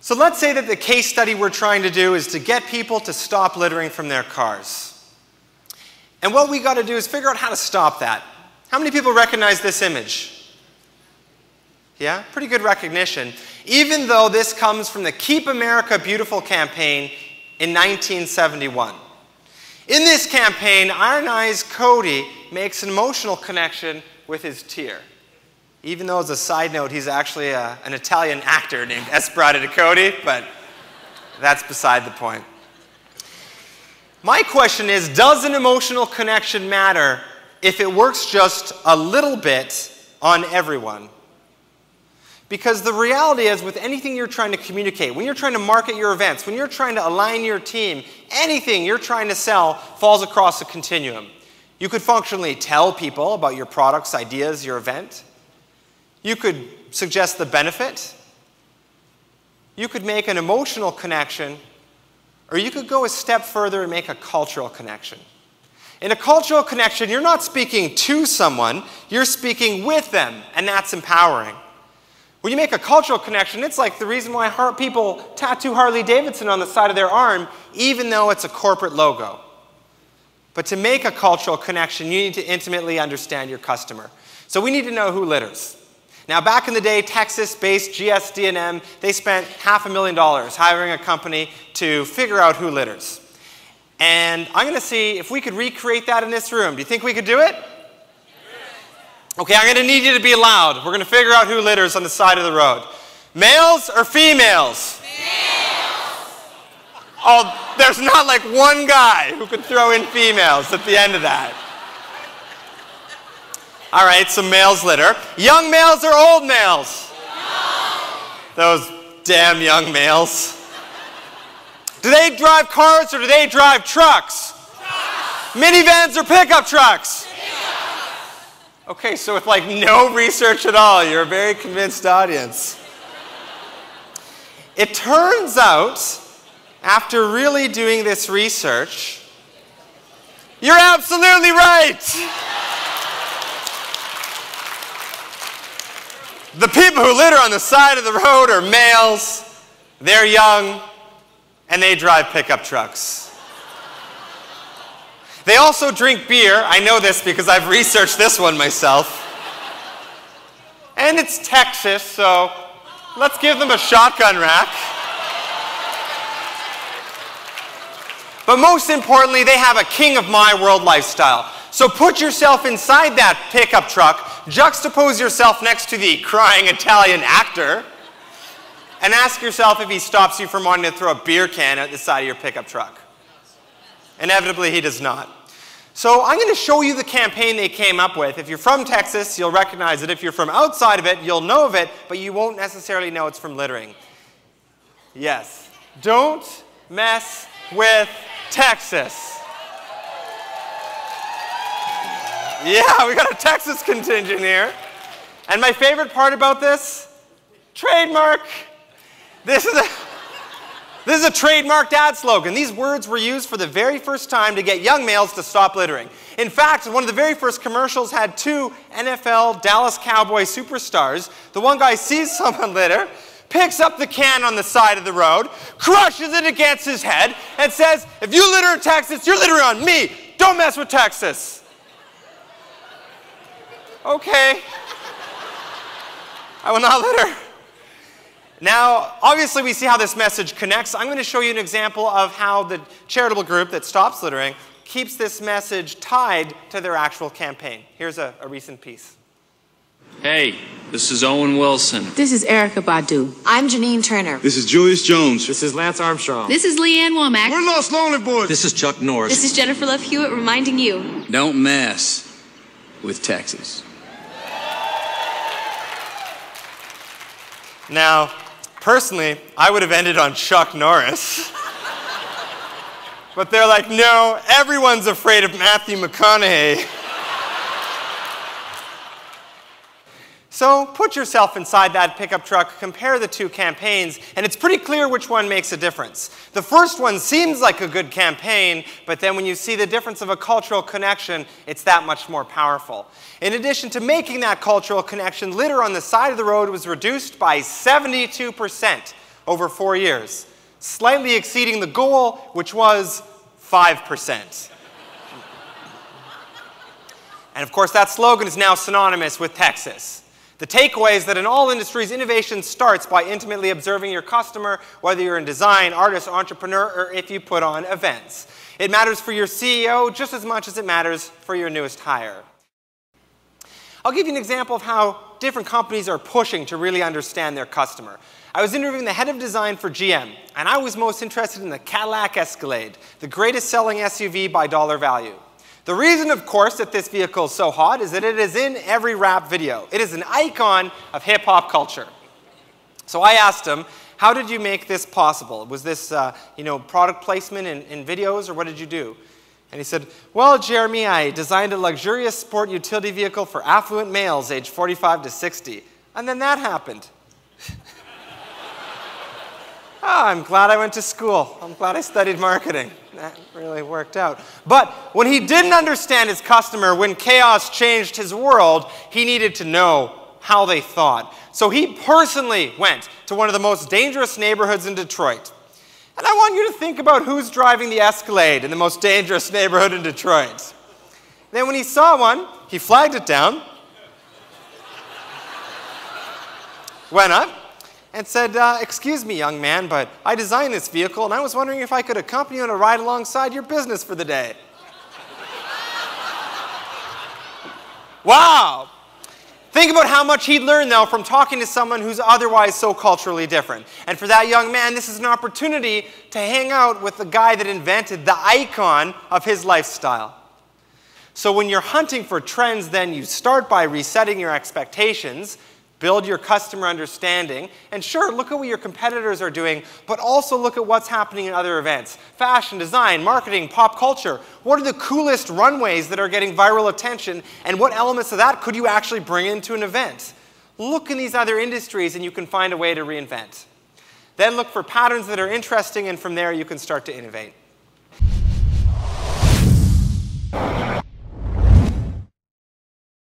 So let's say that the case study we're trying to do is to get people to stop littering from their cars. And what we got to do is figure out how to stop that. How many people recognize this image? Yeah, pretty good recognition. Even though this comes from the Keep America Beautiful campaign in 1971. In this campaign, Iron Eyes Cody makes an emotional connection with his tear. Even though, as a side note, he's actually an Italian actor named Esperanza de Cody, but that's beside the point. My question is, does an emotional connection matter if it works just a little bit on everyone? Because the reality is, with anything you're trying to communicate, when you're trying to market your events, when you're trying to align your team, anything you're trying to sell falls across a continuum. You could functionally tell people about your products, ideas, your event. You could suggest the benefit. You could make an emotional connection, or you could go a step further and make a cultural connection. In a cultural connection, you're not speaking to someone, you're speaking with them, and that's empowering. When you make a cultural connection, it's like the reason why people tattoo Harley Davidson on the side of their arm, even though it's a corporate logo. But to make a cultural connection, you need to intimately understand your customer. So we need to know who litters. Now, back in the day, Texas-based GSD&M, they spent $500,000 hiring a company to figure out who litters. And I'm going to see if we could recreate that in this room. Do you think we could do it? Okay, I'm going to need you to be loud. We're going to figure out who litters on the side of the road. Males or females? Females. Oh, there's not like one guy who could throw in females at the end of that. All right, so males litter. Young males or old males? Young. Those damn young males. Do they drive cars or do they drive trucks? Trucks. Minivans or pickup trucks? Pickups. Okay, so with like no research at all, you're a very convinced audience. It turns out, after really doing this research, you're absolutely right. The people who litter on the side of the road are males, they're young, and they drive pickup trucks. They also drink beer. I know this because I've researched this one myself. And it's Texas, so let's give them a shotgun rack. But most importantly, they have a king of my world lifestyle. So put yourself inside that pickup truck, juxtapose yourself next to the crying Italian actor, and ask yourself if he stops you from wanting to throw a beer can at the side of your pickup truck. Inevitably, he does not. So I'm going to show you the campaign they came up with. If you're from Texas, you'll recognize it. If you're from outside of it, you'll know of it, but you won't necessarily know it's from littering. Yes. Don't mess with Texas. Yeah, we got a Texas contingent here. And my favorite part about this, trademark. This is a trademarked ad slogan. These words were used for the very first time to get young males to stop littering. In fact, one of the very first commercials had two NFL Dallas Cowboy superstars. The one guy sees someone litter, picks up the can on the side of the road, crushes it against his head, and says, "If you litter in Texas, you're littering on me. Don't mess with Texas." Okay. I will not litter. Now, obviously, we see how this message connects. I'm going to show you an example of how the charitable group that stops littering keeps this message tied to their actual campaign. Here's a recent piece. Hey, this is Owen Wilson. This is Erykah Badu. I'm Janine Turner. This is Julius Jones. This is Lance Armstrong. This is Leanne Womack. We're Lost Lonely Boys. This is Chuck Norris. This is Jennifer Love Hewitt reminding you. Don't mess with Texas. Now, personally, I would have ended on Chuck Norris. But they're like, no, everyone's afraid of Matthew McConaughey. So put yourself inside that pickup truck, compare the two campaigns, and it's pretty clear which one makes a difference. The first one seems like a good campaign, but then when you see the difference of a cultural connection, it's that much more powerful. In addition to making that cultural connection, litter on the side of the road was reduced by 72%. over 4 years, slightly exceeding the goal, which was 5%. And of course, that slogan is now synonymous with Texas. The takeaway is that in all industries, innovation starts by intimately observing your customer, whether you're in design, artist, entrepreneur, or if you put on events. It matters for your CEO just as much as it matters for your newest hire. I'll give you an example of how different companies are pushing to really understand their customer. I was interviewing the head of design for GM, and I was most interested in the Cadillac Escalade, the greatest selling SUV by dollar value. The reason, of course, that this vehicle is so hot is that it is in every rap video. It is an icon of hip-hop culture. So I asked him, how did you make this possible? Was this product placement in videos, or what did you do? And he said, well, Jeremy, I designed a luxurious sport utility vehicle for affluent males aged 45 to 60. And then that happened. I'm glad I went to school. I'm glad I studied marketing. That really worked out. But when he didn't understand his customer, when chaos changed his world, he needed to know how they thought. So he personally went to one of the most dangerous neighborhoods in Detroit. And I want you to think about who's driving the Escalade in the most dangerous neighborhood in Detroit. Then when he saw one, he flagged it down, went up, and said, excuse me, young man, but I designed this vehicle, and I was wondering if I could accompany you on a ride alongside your business for the day. Wow! Think about how much he'd learned, though, from talking to someone who's otherwise so culturally different. And for that young man, this is an opportunity to hang out with the guy that invented the icon of his lifestyle. So when you're hunting for trends, then you start by resetting your expectations, build your customer understanding, and sure, look at what your competitors are doing, but also look at what's happening in other events. Fashion, design, marketing, pop culture. What are the coolest runways that are getting viral attention, and what elements of that could you actually bring into an event? Look in these other industries and you can find a way to reinvent. Then look for patterns that are interesting, and from there you can start to innovate.